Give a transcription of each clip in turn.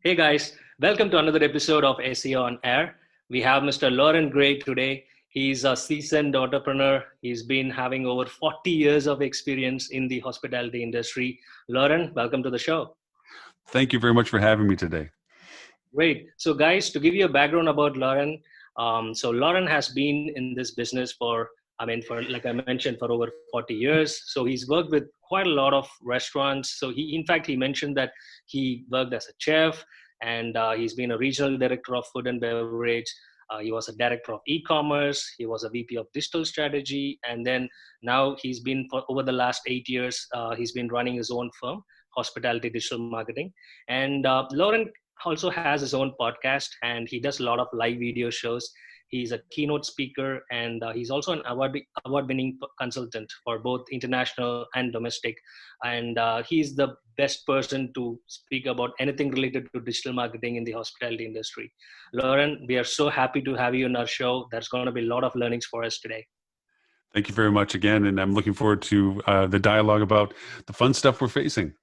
Hey guys, welcome to another episode of SEO on Air. We have Mr. Lauren Gray today. He's a seasoned entrepreneur. He's been having over 40 years of experience in the hospitality industry. Lauren, welcome to the show. Thank you very much for having me today. Great. So, guys, to give you a background about Lauren, Lauren has been in this business for like I mentioned, for over 40 years. So he's worked with quite a lot of restaurants. So in fact, he mentioned that he worked as a chef, and he's been a regional director of food and beverage. He was a director of e-commerce. He was a VP of digital strategy, and then now he's been for over the last 8 years. He's been running his own firm, Hospitality Digital Marketing. And Lauren also has his own podcast, and he does a lot of live video shows. He's a keynote speaker, and he's also an award-winning consultant for both international and domestic. And he's the best person to speak about anything related to digital marketing in the hospitality industry. Lauren, we are so happy to have you on our show. There's going to be a lot of learnings for us today. Thank you very much again, and I'm looking forward to the dialogue about the fun stuff we're facing.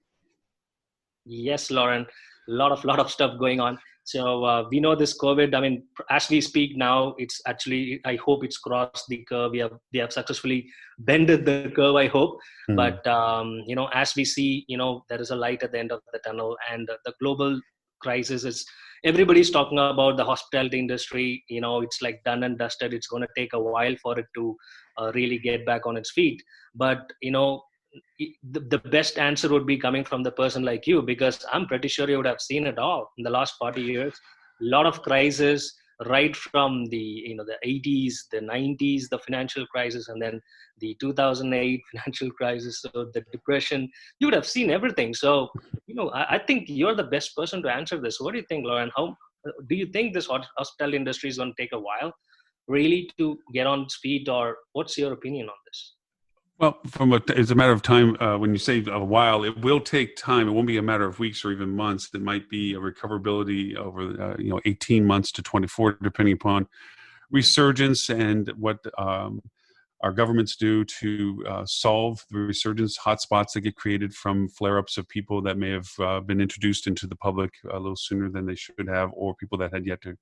Yes, Lauren, lot of stuff going on. So we know this COVID. I mean, as we speak now, it's actually. I hope it's crossed the curve. We have successfully bended the curve. I hope. But as we see, there is a light at the end of the tunnel, and the global crisis is. Everybody's talking about the hospitality industry. It's like done and dusted. It's going to take a while for it to really get back on its feet. But the best answer would be coming from the person like you, because I'm pretty sure you would have seen it all in the last 40 years. A lot of crises, right from the 80s, the 90s, the financial crisis, and then the 2008 financial crisis, so the depression. You would have seen everything. So I think you're the best person to answer this. What do you think, Lauren? How do you think this hospitality industry is going to take a while really to get on its feet, or what's your opinion on this? Well, it's a matter of time. When you say a while, it will take time. It won't be a matter of weeks or even months. It might be a recoverability over 18 months to 24, depending upon resurgence and what our governments do to solve the resurgence hotspots that get created from flare-ups of people that may have been introduced into the public a little sooner than they should have, or people that had yet to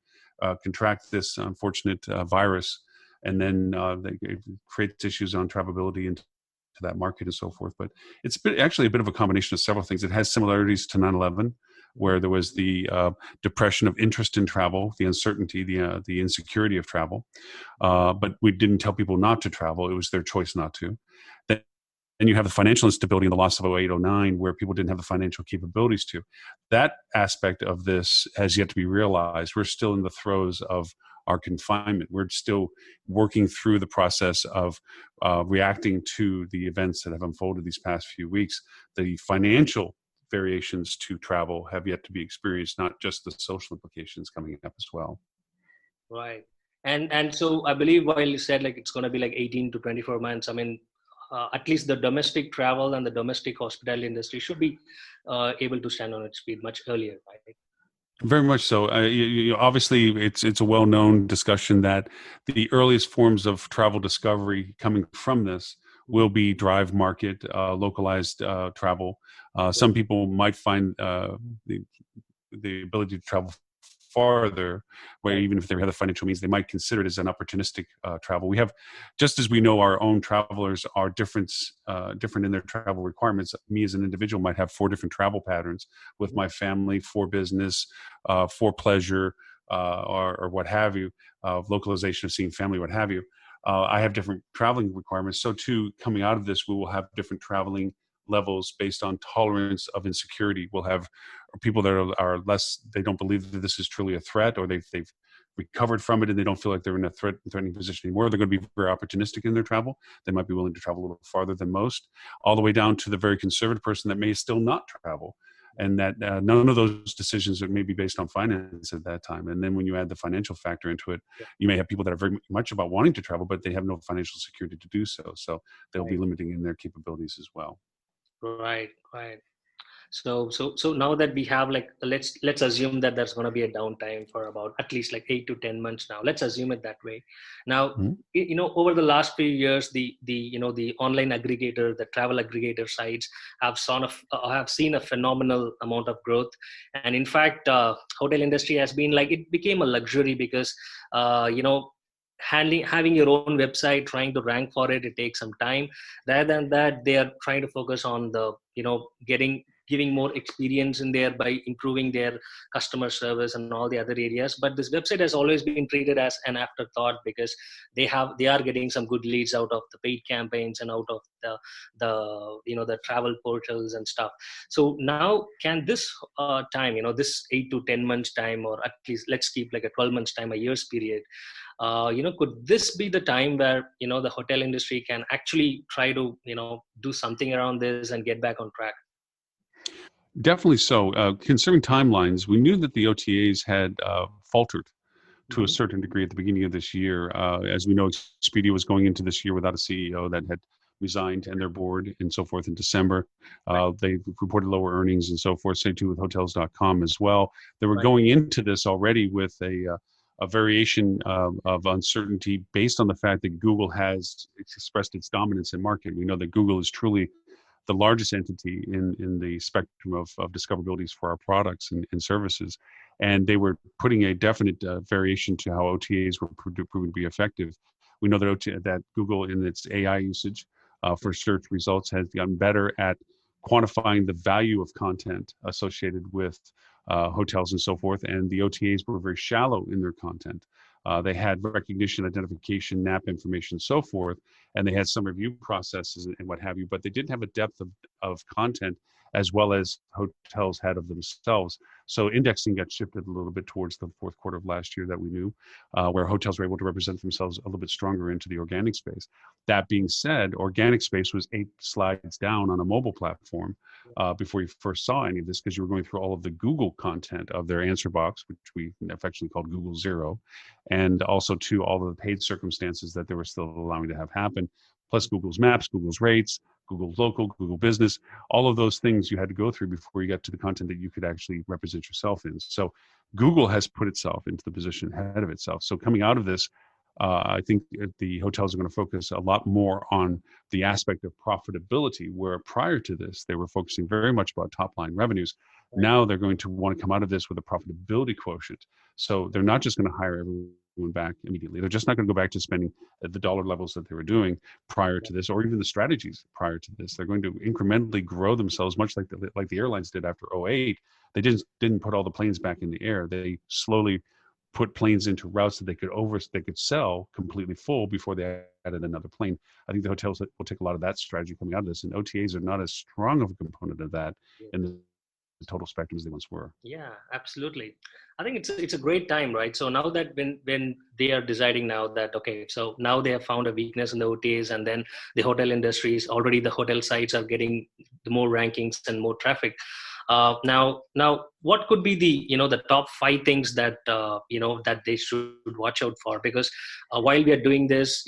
contract this unfortunate virus. And then it creates issues on travelability into that market and so forth. But it's actually a bit of a combination of several things. It has similarities to 9/11, where there was the depression of interest in travel, the uncertainty, the insecurity of travel. But we didn't tell people not to travel. It was their choice not to. Then you have the financial instability and the loss of 08, 09, where people didn't have the financial capabilities to. That aspect of this has yet to be realized. We're still in the throes of our confinement. We're still working through the process of reacting to the events that have unfolded these past few weeks. The financial variations to travel have yet to be experienced, not just the social implications coming up as well. Right. And so I believe while you said like it's going to be like 18 to 24 months, I mean, at least the domestic travel and the domestic hospitality industry should be able to stand on its feet much earlier, right? Very much so. Obviously, it's a well-known discussion that the earliest forms of travel discovery coming from this will be drive market, localized travel. Some people might find the ability to travel farther, where even if they have the financial means, they might consider it as an opportunistic travel. We have, just as we know our own travelers are different in their travel requirements. Me as an individual might have 4 different travel patterns with my family, for business, for pleasure, or what have you, localization of seeing family, what have you. I have different traveling requirements. So too, coming out of this, we will have different traveling levels based on tolerance of insecurity. We'll have people that are less, they don't believe that this is truly a threat, or they've recovered from it and they don't feel like they're in a threatening position anymore. They're going to be very opportunistic in their travel. They might be willing to travel a little farther than most, all the way down to the very conservative person that may still not travel. And that none of those decisions are maybe based on finance at that time. And then when you add the financial factor into it, you may have people that are very much about wanting to travel, but they have no financial security to do so. So they'll be limiting in their capabilities as well. Right, right. So now that we have, like, let's assume that there's going to be a downtime for about at least like 8 to 10 months now. Let's assume it that way. Now, Mhm. over the last few years, the online aggregator, the travel aggregator sites have seen a phenomenal amount of growth. And in fact, hotel industry has been like, it became a luxury because uh, you know having your own website, trying to rank for it takes some time. Rather than that, they are trying to focus on the giving more experience in there by improving their customer service and all the other areas. But this website has always been treated as an afterthought, because they are getting some good leads out of the paid campaigns and out of the travel portals and stuff. So now, can this time, this 8 to 10 months time, or at least let's keep like a 12 months time, a year's period, could this be the time where the hotel industry can actually try to do something around this and get back on track? Definitely so. Concerning timelines, we knew that the OTAs had faltered to a Hmm. certain degree at the beginning of this year. As we know, Expedia was going into this year without a CEO that had resigned, and their board and so forth in December. Right. They reported lower earnings and so forth, same too with hotels.com as well. They were Right. going into this already with a variation of uncertainty based on the fact that Google has expressed its dominance in market. We know that Google is truly the largest entity in the spectrum of discoverabilities for our products and services. And they were putting a definite variation to how OTAs were proven to be effective. We know that that Google, in its AI usage for search results, has gotten better at quantifying the value of content associated with hotels and so forth. And the OTAs were very shallow in their content. They had recognition, identification, NAP information, so forth, and they had some review processes and what have you, but they didn't have a depth of content as well as hotels had of themselves. So indexing got shifted a little bit towards the fourth quarter of last year that we knew, where hotels were able to represent themselves a little bit stronger into the organic space. That being said, organic space was 8 slides down on a mobile platform before you first saw any of this, because you were going through all of the Google content of their answer box, which we affectionately called Google Zero, and also to all of the paid circumstances that they were still allowing to have happen, plus Google's Maps, Google's Rates, Google's Local, Google Business, all of those things you had to go through before you got to the content that you could actually represent yourself in. So Google has put itself into the position ahead of itself. So coming out of this, I think the hotels are going to focus a lot more on the aspect of profitability, where prior to this, they were focusing very much about top line revenues. Right. Now they're going to want to come out of this with a profitability quotient. So they're not just going to hire everyone back immediately. They're just not going to go back to spending at the dollar levels that they were doing prior to this, or even the strategies prior to this. They're going to incrementally grow themselves, much like the airlines did after '08. They didn't put all the planes back in the air. They slowly put planes into routes that they could sell completely full before they added another plane. I think the hotels will take a lot of that strategy coming out of this, and OTAs are not as strong of a component of that in the total spectrum as they once were. Yeah, absolutely. I think it's a great time, right? So now that when they are deciding now that, okay, so now they have found a weakness in the OTAs, and then the hotel industries, already the hotel sites are getting the more rankings and more traffic. Now, what could be the top five things that that they should watch out for? Because while we are doing this,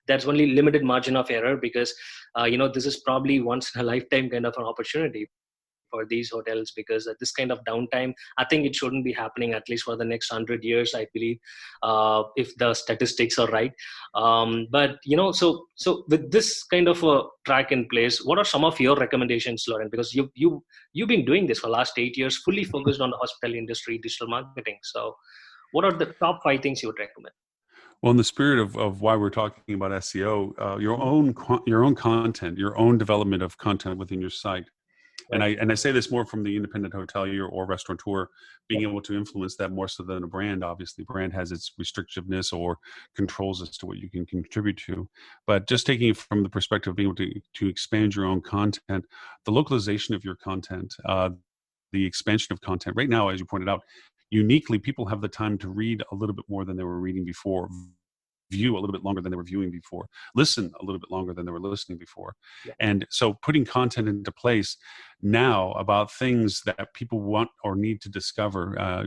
there's only limited margin of error, because this is probably once in a lifetime kind of an opportunity for these hotels, because this kind of downtime, I think it shouldn't be happening at least for the next 100 years, I believe, if the statistics are right. But so with this kind of a track in place, what are some of your recommendations, Lauren? Because you've been doing this for the last 8 years, fully focused on the hospitality industry, digital marketing. So what are the top five things you would recommend? Well, in the spirit of why we're talking about SEO, your own content, your own development of content within your site, and Right. I say this more from the independent hotelier or restaurateur, being Yep. able to influence that more so than a brand. Obviously, brand has its restrictiveness or controls as to what you can contribute to. But just taking it from the perspective of being able to expand your own content, the localization of your content, the expansion of content. Right now, as you pointed out, uniquely, people have the time to read a little bit more than they were reading before, view a little bit longer than they were viewing before, listen a little bit longer than they were listening before. Yeah. And so putting content into place now about things that people want or need to discover,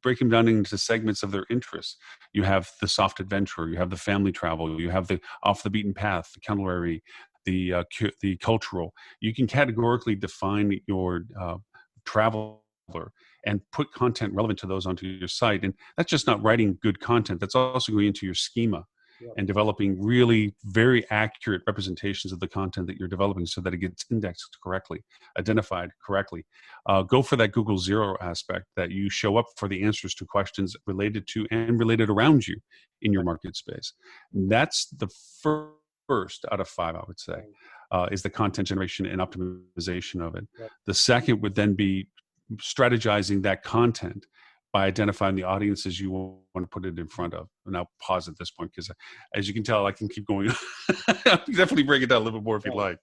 break them down into segments of their interests. You have the soft adventure, you have the family travel, you have the off the beaten path, the culinary, the cultural. You can categorically define your traveler and put content relevant to those onto your site. And that's just not writing good content. That's also going into your schema Yeah. and developing really very accurate representations of the content that you're developing so that it gets indexed correctly, identified correctly. Go for that Google Zero aspect, that you show up for the answers to questions related to and related around you in your market space. That's the first out of 5, I would say, is the content generation and optimization of it. The second would then be strategizing that content by identifying the audiences you want to put it in front of. And I'll pause at this point because, as you can tell, I can keep going. Definitely break it down a little bit more if you'd like.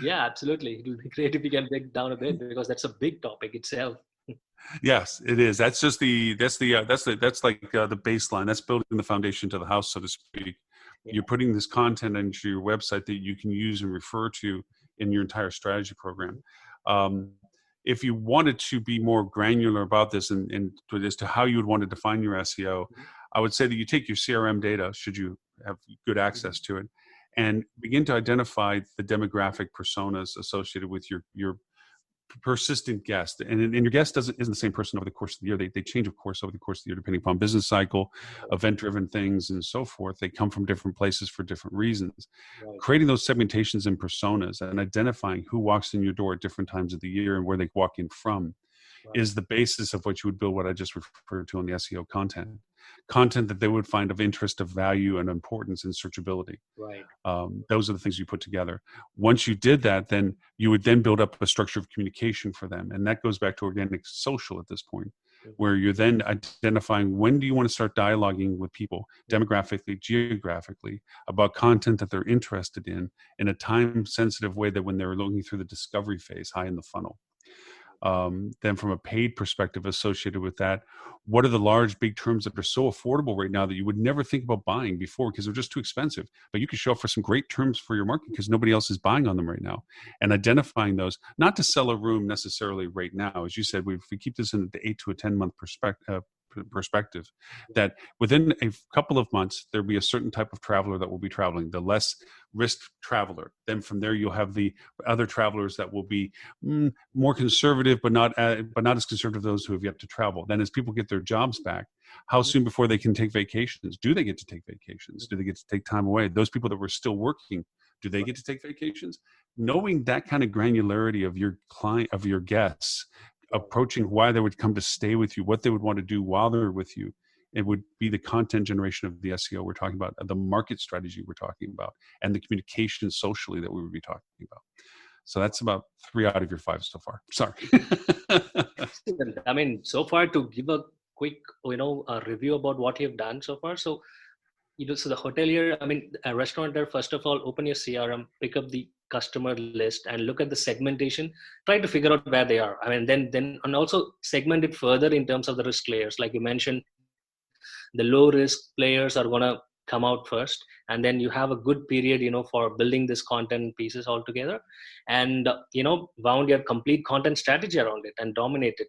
Yeah, absolutely. It will be great if we can break down a bit, because that's a big topic itself. Yes, it is. That's like the baseline. That's building the foundation to the house, so to speak. Yeah. You're putting this content into your website that you can use and refer to in your entire strategy program. If you wanted to be more granular about this and as to how you would want to define your SEO, I would say that you take your CRM data, should you have good access to it, and begin to identify the demographic personas associated with your persistent guest. And your guest isn't the same person over the course of the year. They change, of course, over the course of the year, depending upon business cycle, event-driven things, and so forth. They come from different places for different reasons. Creating those segmentations and personas and identifying who walks in your door at different times of the year and where they walk in from is the basis of what you would build what I just referred to on the SEO content that they would find of interest, of value, and importance and searchability. Those are the things you put together. Once you did that, then you would then build up a structure of communication for them. And that goes back to organic social at this point, where you're then identifying when do you want to start dialoguing with people demographically, geographically, about content that they're interested in a time-sensitive way, that when they're looking through the discovery phase, high in the funnel. Then from a paid perspective associated with that, what are the large, big terms that are so affordable right now that you would never think about buying before because they're just too expensive, but you can show up for some great terms for your market because nobody else is buying on them right now. And identifying those, not to sell a room necessarily right now. As you said, if we keep this in the 8 to a 10 month perspective, that within a couple of months there'll be a certain type of traveler that will be traveling, the less risk traveler. Then from there you'll have the other travelers that will be more conservative, but not as conservative, those who have yet to travel. Then as people get their jobs back, how soon before they can take vacations? Do they get to take vacations? Do they get to take time away? Those people that were still working, do they get to take vacations? Knowing that kind of granularity of your client, of your guests, approaching why they would come to stay with you, what they would want to do while they're with you. It would be the content generation of the SEO we're talking about, the market strategy we're talking about, and the communication socially that we would be talking about. So that's about 3 out of your 5 so far. Sorry. I mean, so far, to give a quick, review about what you've done so far. So, so the hotelier, I mean, a restaurateur, first of all, open your CRM, pick up the customer list and look at the segmentation, try to figure out where they are. I mean, then, and also segment it further in terms of the risk layers. Like you mentioned, the low risk players are going to come out first, and then you have a good period for building this content pieces all together, and wound your complete content strategy around it and dominate it.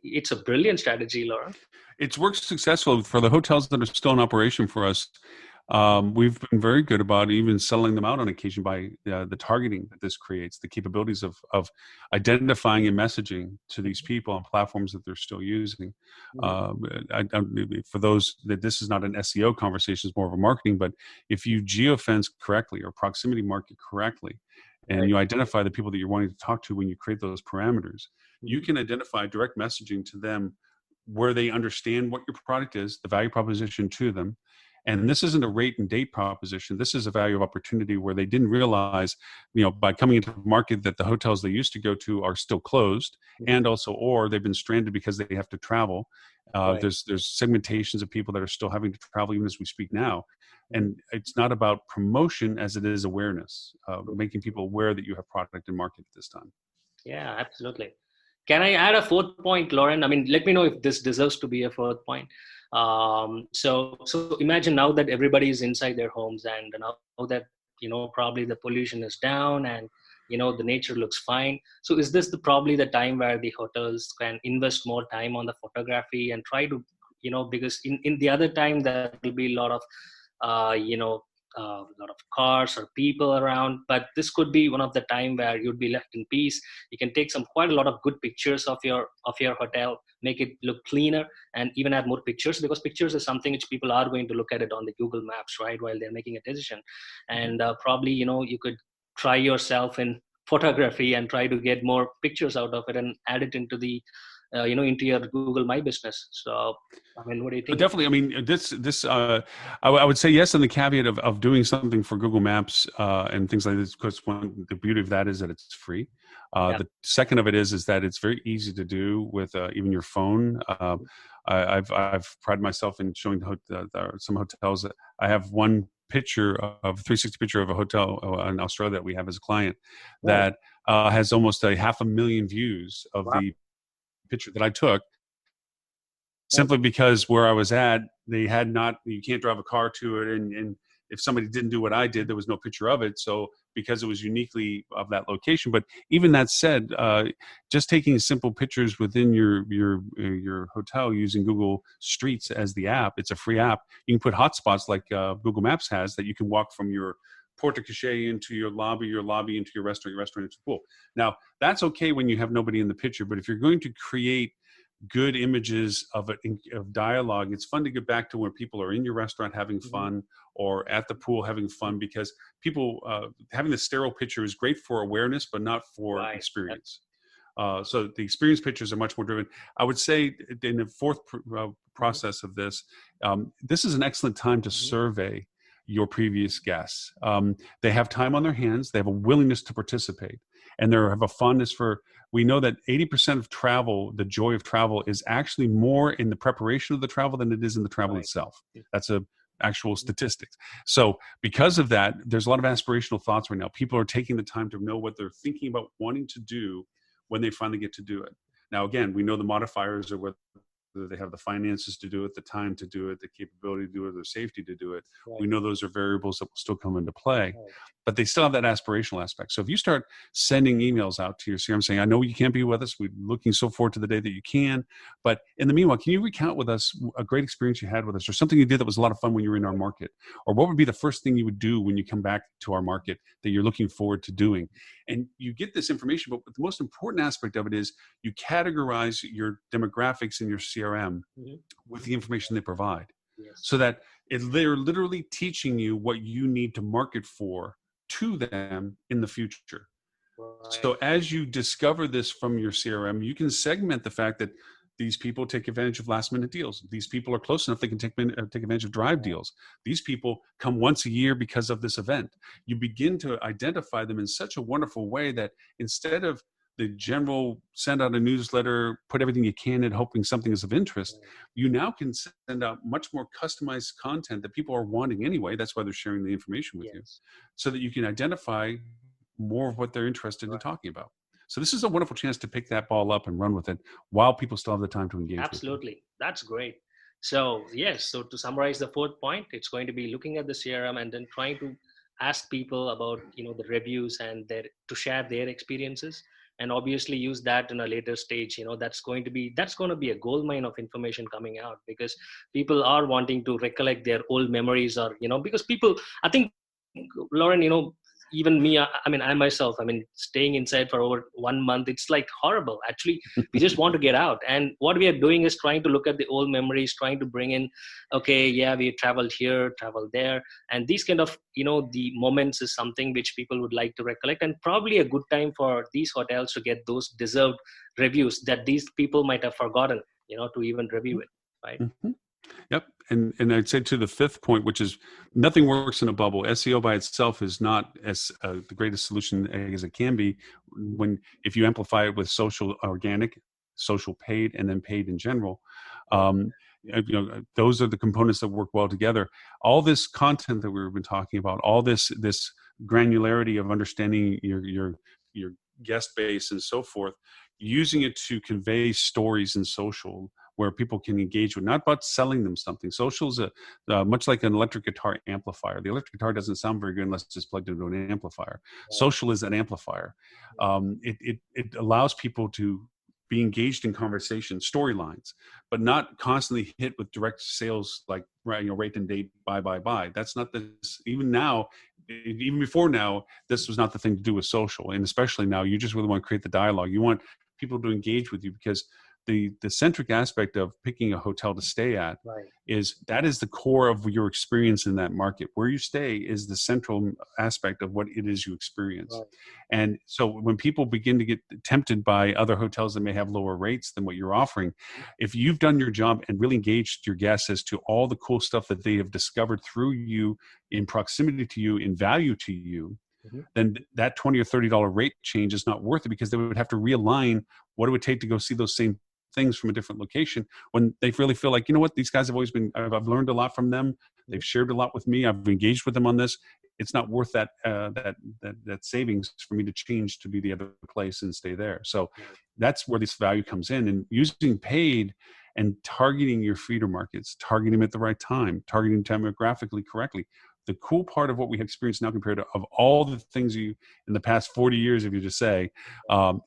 It's a brilliant strategy, Laura. It's worked successful for the hotels that are still in operation for us. We've been very good about even selling them out on occasion by the targeting that this creates, the capabilities of identifying and messaging to these people on platforms that they're still using. For those that this is not an SEO conversation, it's more of a marketing, but if you geofence correctly or proximity market correctly, and you identify the people that you're wanting to talk to when you create those parameters, you can identify direct messaging to them where they understand what your product is, the value proposition to them. And this isn't a rate and date proposition. This is a value of opportunity where they didn't realize, by coming into the market, that the hotels they used to go to are still closed, and also, or they've been stranded because they have to travel. There's segmentations of people that are still having to travel even as we speak now. And it's not about promotion as it is awareness, making people aware that you have product and market at this time. Yeah, absolutely. Can I add a fourth point, Lauren? I mean, let me know if this deserves to be a fourth point. So imagine now that everybody is inside their homes, and now that probably the pollution is down, and the nature looks fine. So is this probably the time where the hotels can invest more time on the photography and try to because in the other time there will be a lot of a lot of cars or people around. But this could be one of the time where you'd be left in peace. You can take some quite a lot of good pictures of your hotel, make it look cleaner, and even add more pictures, because pictures is something which people are going to look at it on the Google Maps, right, while they're making a decision. And probably, you could try yourself in photography and try to get more pictures out of it and add it into the into your Google My Business. So I mean, what do you think? Definitely. I mean, I would say yes, on the caveat of doing something for Google Maps and things like this, because one, the beauty of that is that it's free. Yeah. The second of it is that it's very easy to do with even your phone. I've prided myself in showing some hotels that I have one picture of 360 picture of a hotel in Australia that we have as a client that has almost a 500,000 views of Wow. the picture that I took, simply because where I was at, they had not, you can't drive a car to it. And if somebody didn't do what I did, there was no picture of it. So because it was uniquely of that location. But even that said, just taking simple pictures within your hotel using Google Streets as the app, it's a free app. You can put hotspots like Google Maps has, that you can walk from your porte cochere into your lobby into your restaurant into the pool. Now, that's okay when you have nobody in the picture. But if you're going to create good images of dialogue, it's fun to get back to where people are in your restaurant having fun or at the pool having fun, because people having the sterile picture is great for awareness but not for experience. So the experience pictures are much more driven. I would say in the fourth process of this, this is an excellent time to survey your previous guests. They have time on their hands, they have a willingness to participate, and they have a fondness for, we know that 80% of travel, the joy of travel, is actually more in the preparation of the travel than it is in the travel itself. That's a actual statistics. So because of that, there's a lot of aspirational thoughts right now. People are taking the time to know what they're thinking about wanting to do when they finally get to do it. Now, again, we know the modifiers are whether they have the finances to do it, the time to do it, the capability to do it, the safety to do it. We know those are variables that will still come into play, but they still have that aspirational aspect. So if you start sending emails out to your CRM saying, I know you can't be with us, we're looking so forward to the day that you can, but in the meanwhile, can you recount with us a great experience you had with us, or something you did that was a lot of fun when you were in our market? Or what would be the first thing you would do when you come back to our market that you're looking forward to doing? And you get this information, but the most important aspect of it is you categorize your demographics in your CRM with the information they provide, so that they're literally teaching you what you need to market for to them in the future. So as you discover this from your CRM, you can segment the fact that these people take advantage of last minute deals. These people are close enough they can take advantage of drive deals. These people come once a year because of this event. You begin to identify them in such a wonderful way that instead of the general send out a newsletter, put everything you can in hoping something is of interest, you now can send out much more customized content that people are wanting anyway. That's why they're sharing the information with you, so that you can identify more of what they're interested in talking about. So this is a wonderful chance to pick that ball up and run with it while people still have the time to engage with you. Absolutely. That's great. So yes, so to summarize the fourth point, it's going to be looking at the CRM and then trying to ask people about, the reviews and to share their experiences, and obviously use that in a later stage. That's going to be a gold mine of information coming out, because people are wanting to recollect their old memories, or because people, I think, Lauren, even me, I mean, I myself, I mean, staying inside for over 1 month, it's like horrible. Actually, we just want to get out. And what we are doing is trying to look at the old memories, trying to bring in, okay, yeah, we traveled here, traveled there. And these kind of, the moments is something which people would like to recollect, and probably a good time for these hotels to get those deserved reviews that these people might have forgotten, to even review it, right? Mm-hmm. Yep. And I'd say to the fifth point, which is nothing works in a bubble. SEO by itself is not as the greatest solution as it can be if you amplify it with social organic, social paid, and then paid in general. Those are the components that work well together. All this content that we've been talking about, all this granularity of understanding your guest base and so forth, using it to convey stories in social where people can engage with, not about selling them something. Social is much like an electric guitar amplifier. The electric guitar doesn't sound very good unless it's plugged into an amplifier. Social is an amplifier. It allows people to be engaged in conversation, storylines, but not constantly hit with direct sales like rate and date, buy. That's not this. Even now, even before now, this was not the thing to do with social, and especially now, you just really want to create the dialogue. You want people to engage with you because the centric aspect of picking a hotel to stay at Right. is the core of your experience in that market. Where you stay is the central aspect of what it is you experience. Right. And so when people begin to get tempted by other hotels that may have lower rates than what you're offering, if you've done your job and really engaged your guests as to all the cool stuff that they have discovered through you, in proximity to you, in value to you, Mm-hmm. then that $20 or $30 rate change is not worth it, because they would have to realign what it would take to go see those same things from a different location, when they really feel like, you know what, these guys have always been, I've learned a lot from them. They've shared a lot with me. I've engaged with them on this. It's not worth that savings for me to change to be the other place and stay there. So that's where this value comes in, and using paid and targeting your feeder markets, targeting them at the right time, targeting demographically correctly. The cool part of what we have experienced now, compared to of all the things you in the past 40 years, if you just say,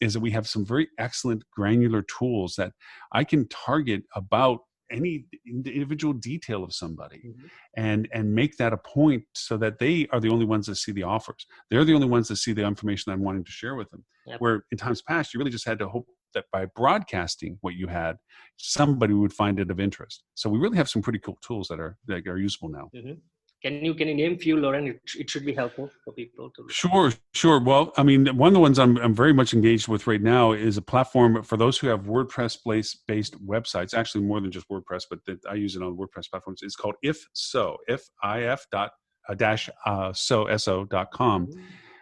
is that we have some very excellent granular tools that I can target about any individual detail of somebody, Mm-hmm. and make that a point, so that they are the only ones that see the offers. They're the only ones that see the information I'm wanting to share with them. Yep. Where in times past, you really just had to hope that by broadcasting what you had, somebody would find it of interest. So we really have some pretty cool tools that are usable now. Mm-hmm. Can you name few, Lauren? It should be helpful for people to look. Sure. Well, I mean, one of the ones I'm very much engaged with right now is a platform for those who have WordPress based websites. Actually, more than just WordPress, but I use it on WordPress platforms. It's called Ifso, if dot dash so.com Mm-hmm.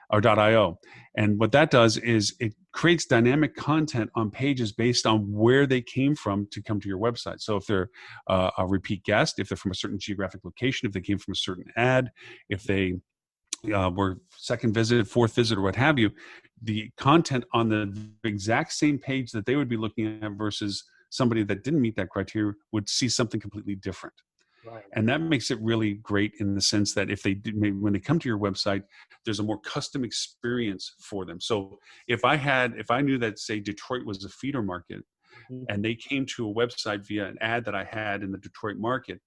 or .io. And what that does is it creates dynamic content on pages based on where they came from to come to your website. So if they're a repeat guest, if they're from a certain geographic location, if they came from a certain ad, if they were second visit, fourth visit, or what have you, the content on the exact same page that they would be looking at versus somebody that didn't meet that criteria would see something completely different. Right. And that makes it really great in the sense that if they did, maybe when they come to your website, there's a more custom experience for them. So if I knew that, say, Detroit was a feeder market, Mm-hmm. and they came to a website via an ad that I had in the Detroit market,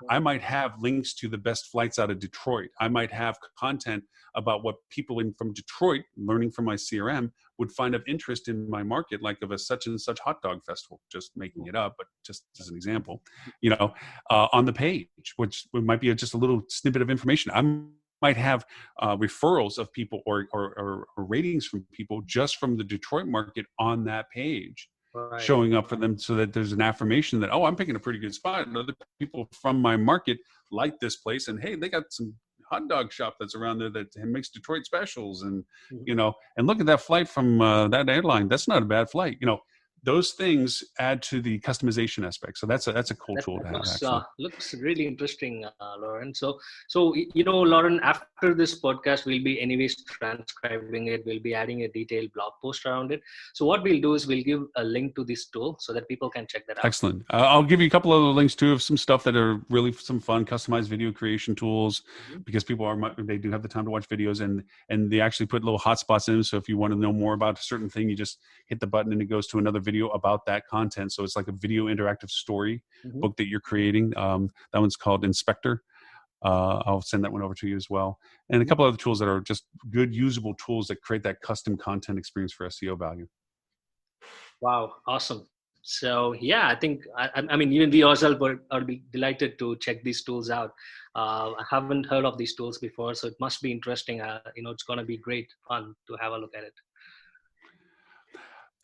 I might have links to the best flights out of Detroit. I might have content about what people from Detroit, learning from my CRM, would find of interest in my market, like of a such and such hot dog festival, just making it up, but just as an example, on the page, which might be just a little snippet of information. I might have referrals of people or ratings from people just from the Detroit market on that page, Right. showing up for them, so that there's an affirmation that, oh, I'm picking a pretty good spot, and other people from my market like this place, and hey, they got some hot dog shop that's around there that makes Detroit specials, and Mm-hmm. and look at that flight from that airline, that's not a bad flight. Those things add to the customization aspect. So that's a cool That, tool to that have, looks actually. looks really interesting, Lauren. So Lauren, after this podcast, we'll be anyways transcribing it. We'll be adding a detailed blog post around it. So what we'll do is we'll give a link to this tool so that people can check that out. Excellent. I'll give you a couple other links too of some stuff that are really some fun customized video creation tools, Mm-hmm. because they do have the time to watch videos, and they actually put little hotspots in them. So if you want to know more about a certain thing, you just hit the button and it goes to another video about that content. So it's like a video interactive story Mm-hmm. book that you're creating. That one's called Inspector. I'll send that one over to you as well. And a couple other tools that are just good usable tools that create that custom content experience for SEO value. Wow, awesome. So yeah, I think I mean even we ourselves are delighted to check these tools out. I haven't heard of these tools before, so it must be interesting. It's going to be great fun to have a look at it.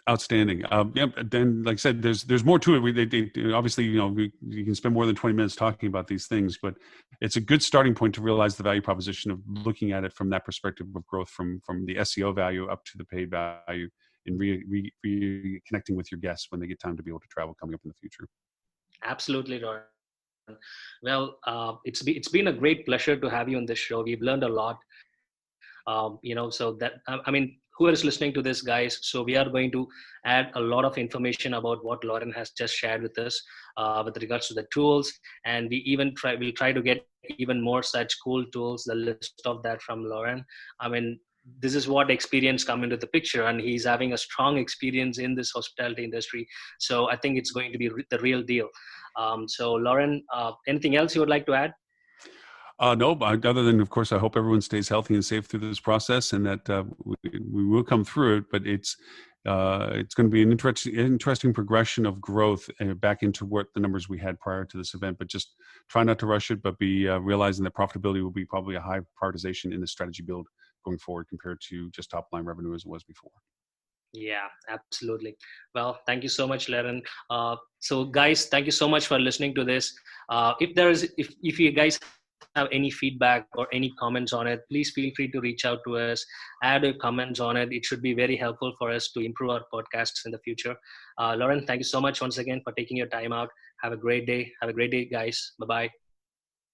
Outstanding. Yeah. Then, like I said, there's more to it. Obviously, you can spend more than 20 minutes talking about these things, but it's a good starting point to realize the value proposition of looking at it from that perspective of growth, from the SEO value up to the paid value, and reconnecting with your guests when they get time to be able to travel coming up in the future. Absolutely, Lauren. Well, it's been a great pleasure to have you on this show. We've learned a lot. So that I mean, whoever is listening to this, guys, so we are going to add a lot of information about what Lauren has just shared with us with regards to the tools, and we'll try to get even more such cool tools, the list of that from Lauren. I mean, this is what experience come into the picture, and he's having a strong experience in this hospitality industry. So I think it's going to be the real deal. So Lauren, anything else you would like to add? No, but other than, of course, I hope everyone stays healthy and safe through this process, and that we will come through it. But it's going to be an interesting progression of growth back into what the numbers we had prior to this event. But just try not to rush it, but be realizing that profitability will be probably a high prioritization in the strategy build going forward compared to just top line revenue as it was before. Yeah, absolutely. Well, thank you so much, Laren. So guys, thank you so much for listening to this. If you guys have any feedback or any comments on it, please feel free to reach out to us, add your comments on it. It should be very helpful for us to improve our podcasts in the future. Lauren, thank you so much once again for taking your time out. Have a great day. Have a great day, guys. Bye bye.